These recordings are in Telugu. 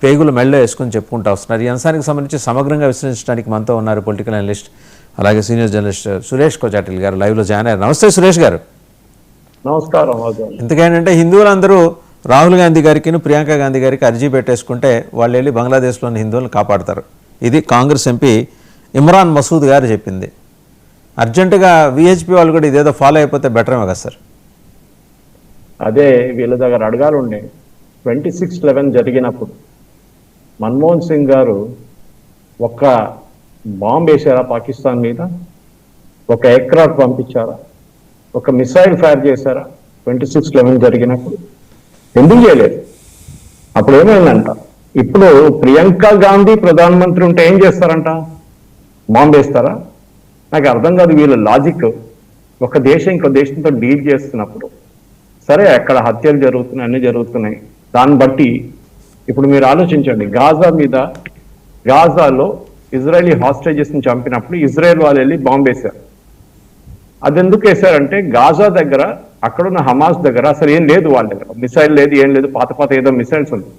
పేగులు మెళ్ళో వేసుకొని చెప్పుకుంటూ వస్తున్నారు. ఈ అంశానికి సంబంధించి సమగ్రంగా విశ్లేషించడానికి మనతో ఉన్నారు పొలిటికల్ అనలిస్ట్ అలాగే సీనియర్ జర్నలిస్ట్ సురేష్ కోచాటిల్ గారు లైవ్లో జాయిన్ అయ్యారు. నమస్తే సురేష్ గారు. నమస్కారం. ఇంతకేంటంటే హిందువులందరూ రాహుల్ గాంధీ గారికి ప్రియాంక గాంధీ గారికి అర్జీ పెట్టేసుకుంటే వాళ్ళు వెళ్ళి బంగ్లాదేశ్లోని హిందువులను కాపాడతారు. ఇది కాంగ్రెస్ ఎంపీ ఇమ్రాన్ మసూద్ గారు చెప్పింది. అర్జెంటుగా విహెచ్పి వాళ్ళు కూడా ఇదేదో ఫాలో అయిపోతే బెటరేమో కదా సార్? అదే వీళ్ళ దగ్గర అడగాలి ఉండే. 26/11 జరిగినప్పుడు మన్మోహన్ సింగ్ గారు ఒక్క బాంబు వేసారా పాకిస్తాన్ మీద? ఒక ఎయిర్క్రాఫ్ట్ పంపించారా? ఒక మిసైల్ ఫైర్ చేశారా? 26/11 జరిగినప్పుడు ఎందుకు చేయలేదు? అప్పుడు ఏమైందంట? ఇప్పుడు ప్రియాంక గాంధీ ప్రధానమంత్రి ఉంటే ఏం చేస్తారంట? బాంబు వేస్తారా? నాకు అర్థం కాదు వీళ్ళ లాజిక్. ఒక దేశం ఇంకో దేశంతో డీల్ చేస్తున్నప్పుడు సరే అక్కడ హత్యలు జరుగుతున్నాయి, అన్ని జరుగుతున్నాయి. దాన్ని బట్టి ఇప్పుడు మీరు ఆలోచించండి, గాజాలో ఇజ్రాయలీ హాస్టేజెస్ని చంపినప్పుడు ఇజ్రాయెల్ వాళ్ళు వెళ్ళి బాంబు వేశారు. అది ఎందుకు వేశారంటే గాజా దగ్గర అక్కడున్న హమాస్ దగ్గర అసలు ఏం లేదు, వాళ్ళ దగ్గర మిసైల్ లేదు, ఏం లేదు, పాత ఏదో మిసైల్స్ ఉంది.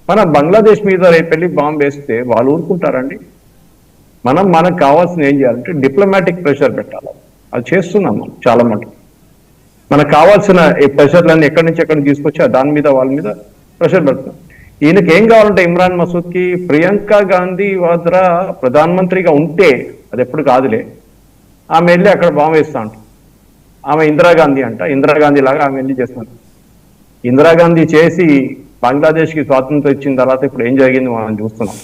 మన బంగ్లాదేశ్ మీద రేపు వెళ్ళి బాంబు వేస్తే వాళ్ళు ఊరుకుంటారండి? మనకు కావాల్సిన ఏం చేయాలంటే డిప్లొమాటిక్ ప్రెషర్ పెట్టాలి. అది చేస్తున్నాం మనం చాలా మటుకు. మనకు కావాల్సిన ఈ ప్రెషర్లన్నీ ఎక్కడి నుంచి తీసుకొచ్చి దాని మీద వాళ్ళ మీద ప్రెషర్ పెడుతున్నాం. ఈయనకి ఏం కావాలంటే ఇమ్రాన్ మసూద్కి ప్రియాంక గాంధీ వాద్రా ప్రధానమంత్రిగా ఉంటే అది ఎప్పుడు కాదులే, ఆమె వెళ్ళి అక్కడ బాంబు వేస్తా అంట. ఆమె ఇందిరాగాంధీ అంట, ఇందిరాగాంధీ లాగా ఆమె వెళ్ళి చేస్తున్నారు. ఇందిరాగాంధీ చేసి బంగ్లాదేశ్కి స్వాతంత్రం ఇచ్చిన తర్వాత ఇప్పుడు ఏం జరిగింది మనం చూస్తున్నాం.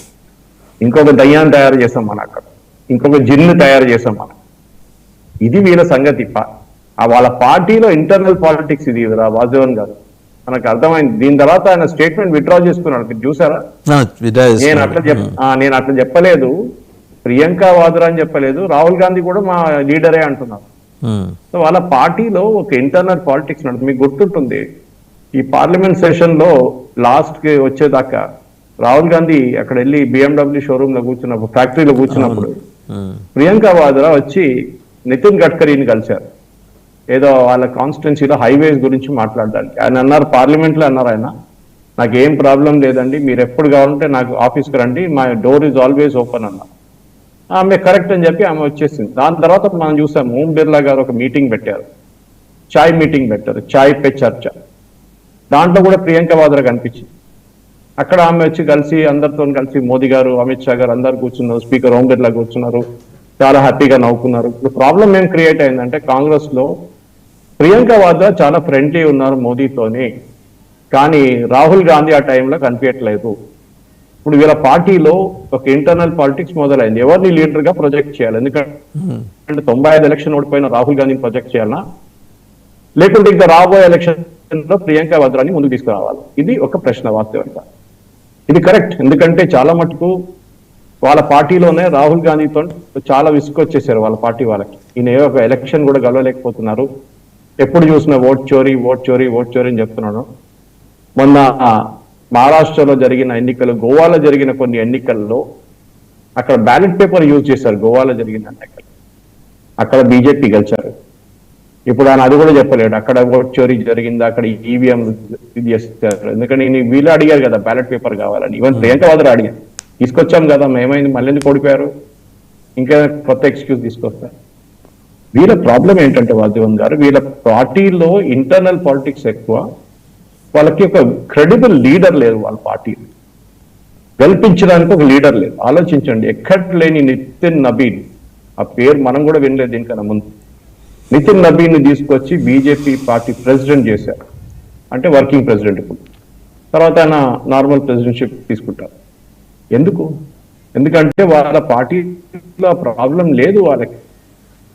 ఇంకొక దయ్యాన్ని తయారు చేసాం మనం, అక్కడ ఇంకొక జిన్ను తయారు చేసాం మనం. ఇది వీళ్ళ సంగతి. వాళ్ళ పార్టీలో ఇంటర్నల్ పాలిటిక్స్ ఇది వాసుదేవన్ గారు. మనకు అర్థమైంది. దీని తర్వాత ఆయన స్టేట్మెంట్ విత్డ్రా చేసుకున్నాడు, మీరు చూసారా? నేను అట్లా చెప్పలేదు, ప్రియాంక వాద్రా అని చెప్పలేదు, రాహుల్ గాంధీ కూడా మా లీడరే అంటున్నారు. సో వాళ్ళ పార్టీలో ఒక ఇంటర్నల్ పాలిటిక్స్ నడుతుంది. మీకు గుర్తుంటుంది, ఈ పార్లమెంట్ సెషన్ లో లాస్ట్ కి వచ్చేదాకా రాహుల్ గాంధీ అక్కడ వెళ్ళి BMW షోరూమ్ లో కూర్చున్నప్పుడు, ఫ్యాక్టరీలో కూర్చున్నప్పుడు ప్రియాంక వాద్రా వచ్చి నితిన్ గడ్కరీని కలిశారు. ఏదో వాళ్ళ కాన్స్టిట్యున్సీలో హైవేస్ గురించి మాట్లాడడానికి. ఆయన అన్నారు, పార్లమెంట్ లో అన్నారు ఆయన, నాకు ఏం ప్రాబ్లం లేదండి, మీరు ఎప్పుడు కావాలంటే నాకు ఆఫీస్కి రండి, my door is always open అన్నారు. ఆమె కరెక్ట్ అని చెప్పి ఆమె వచ్చేసింది. దాని తర్వాత మనం చూసాం ఓం బిర్లా గారు ఒక మీటింగ్ పెట్టారు, చాయ్ మీటింగ్ పెట్టారు, చాయ్ పే చర్చ. దాంట్లో కూడా ప్రియాంక వాద్రా కనిపించింది. అక్కడ ఆమె వచ్చి కలిసి అందరితో కలిసి మోదీ గారు, అమిత్ షా గారు అందరు కూర్చున్నారు, స్పీకర్ ఓం బిర్లా కూర్చున్నారు, చాలా హ్యాపీగా నవ్వుకున్నారు. ఇప్పుడు ప్రాబ్లం ఏం క్రియేట్ అయిందంటే కాంగ్రెస్ లో ప్రియాంక వాద్రా చాలా ఫ్రెండ్లీ ఉన్నారు మోదీతోని, కానీ రాహుల్ గాంధీ ఆ టైంలో కనిపించట్లేదు. ఇప్పుడు వీళ్ళ పార్టీలో ఒక ఇంటర్నల్ పాలిటిక్స్ మొదలైంది. ఎవరిని లీడర్ గా ప్రొజెక్ట్ చేయాలి? ఎందుకంటే 95 ఎలక్షన్ ఓడిపోయిన రాహుల్ గాంధీని ప్రొజెక్ట్ చేయాలన్నా, లేకుంటే ఇంకా రాబోయే ఎలక్షన్ లో ప్రియాంక వాద్రాని ముందుకు తీసుకురావాలి? ఇది ఒక ప్రశ్న వాస్తవంగా. ఇది కరెక్ట్, ఎందుకంటే చాలా మటుకు వాళ్ళ పార్టీలోనే రాహుల్ గాంధీతో చాలా విసుకొచ్చేసారు వాళ్ళ పార్టీ వాళ్ళకి. ఈయన ఒక ఎలక్షన్ కూడా గెలవలేకపోతున్నారు, ఎప్పుడు చూసినా ఓట్ చోరీ అని చెప్తున్నాడు. మొన్న మహారాష్ట్రలో జరిగిన ఎన్నికలు, గోవాలో జరిగిన కొన్ని ఎన్నికల్లో అక్కడ బ్యాలెట్ పేపర్ యూజ్ చేశారు. గోవాలో జరిగిన ఎన్నికలు అక్కడ బీజేపీ గెలిచారు. ఇప్పుడు ఆయన అది కూడా చెప్పలేడు, అక్కడ ఓట్ చోరీ జరిగిందా, అక్కడ ఈవీఎం ఇది చేస్తారు. ఎందుకంటే వీళ్ళు అడిగారు కదా బ్యాలెట్ పేపర్ కావాలని. ఈవెన్ ప్రియాంక వాద్రా అడిగారు, తీసుకొచ్చాం కదా, ఏమైంది, మళ్ళీ ఎందుకు ఓడిపోయారు, ఇంకా కొత్త ఎక్స్క్యూజ్ తీసుకొస్తారు. వీళ్ళ ప్రాబ్లం ఏంటంటే వాసుదేవన్ గారు, వీళ్ళ పార్టీలో ఇంటర్నల్ పాలిటిక్స్ ఎక్కువ, వాళ్ళకి ఒక క్రెడిబుల్ లీడర్ లేరు. వాళ్ళ పార్టీ గెలిపించడానికి ఒక లీడర్ లేదు. ఆలోచించండి, ఎక్కడ లేని నితిన్ నబీన్, ఆ పేరు మనం కూడా వినలేదు దీనికన్నా ముందు. నితిన్ నబీన్ ని తీసుకొచ్చి బీజేపీ పార్టీ ప్రెసిడెంట్ చేశారు, అంటే వర్కింగ్ ప్రెసిడెంట్. ఇప్పుడు తర్వాత ఆయన నార్మల్ ప్రెసిడెంట్షిప్ తీసుకుంటారు. ఎందుకంటే వాళ్ళ పార్టీలో ప్రాబ్లం లేదు వాళ్ళకి.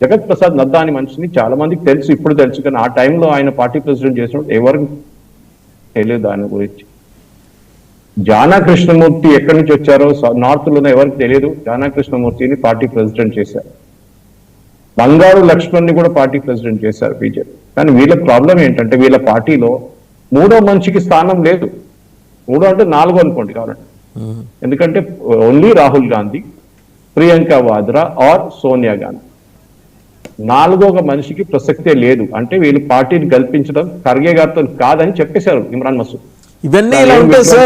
జగత్ ప్రసాద్ నడ్డా అని మనిషిని చాలా మందికి తెలుసు, ఇప్పుడు తెలుసు, కానీ ఆ టైంలో ఆయన పార్టీ ప్రెసిడెంట్ చేసినప్పుడు ఎవరికి తెలియదు ఆయన గురించి. జానా కృష్ణమూర్తి ఎక్కడి నుంచి వచ్చారో నార్త్ లోనే ఎవరికి తెలియదు. జానా కృష్ణమూర్తిని పార్టీ ప్రెసిడెంట్ చేశారు. బంగారు లక్ష్మణ్ ని కూడా పార్టీ ప్రెసిడెంట్ చేశారు బీజేపీ. కానీ వీళ్ళ ప్రాబ్లం ఏంటంటే వీళ్ళ పార్టీలో మూడో మనిషికి స్థానం లేదు. మూడో అంటే నాలుగో అనుకోండి కావాలంటే. ఎందుకంటే ఓన్లీ రాహుల్ గాంధీ, ప్రియాంక వాద్రా ఆర్ సోనియా గాంధీ. నాలుగో మనిషికి ప్రసక్తే లేదు. అంటే వీళ్ళు పార్టీని కల్పించడం ఖర్గే గారితో కాదని చెప్పేశారు ఇమ్రాన్ మసూద్. ఇవన్నీ ఇలా ఉంటాయి సార్.